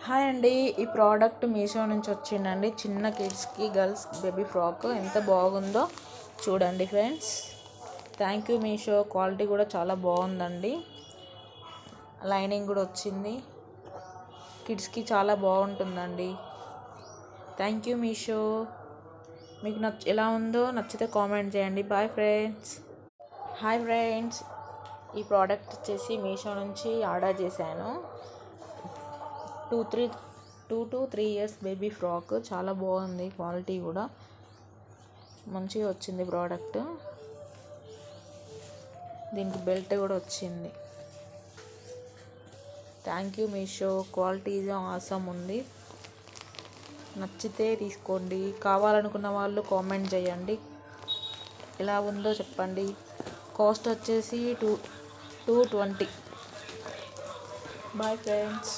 Hi అండి, ఈ product Meesho నుంచి వచ్చిందండి. చిన్న కిడ్స్కి గర్ల్స్ బేబీ ఫ్రాక్ ఎంత బాగుందో చూడండి friends. Thank you Meesho. Quality కూడా చాలా బాగుందండి. లైనింగ్ కూడా వచ్చింది. కిడ్స్కి చాలా బాగుంటుందండి. Thank you Meesho. మీకు ఎలా ఉందో నచ్చితే కామెంట్ చేయండి. Bye friends. హాయ్ ఫ్రెండ్స్, ఈ ప్రోడక్ట్ వచ్చేసి మీషో నుంచి ఆర్డర్ చేశాను. 2 to 3 years బేబీ ఫ్రాక్ చాలా బాగుంది. క్వాలిటీ కూడా మంచిగా వచ్చింది ప్రోడక్ట్. దీనికి బెల్ట్ కూడా వచ్చింది. Thank you Meesho. Quality awesome ఉంది. నచ్చితే తీసుకోండి. కావాలనుకున్న వాళ్ళు కామెంట్ చేయండి, ఎలా ఉందో చెప్పండి. కాస్ట్ వచ్చేసి 220. Bye friends.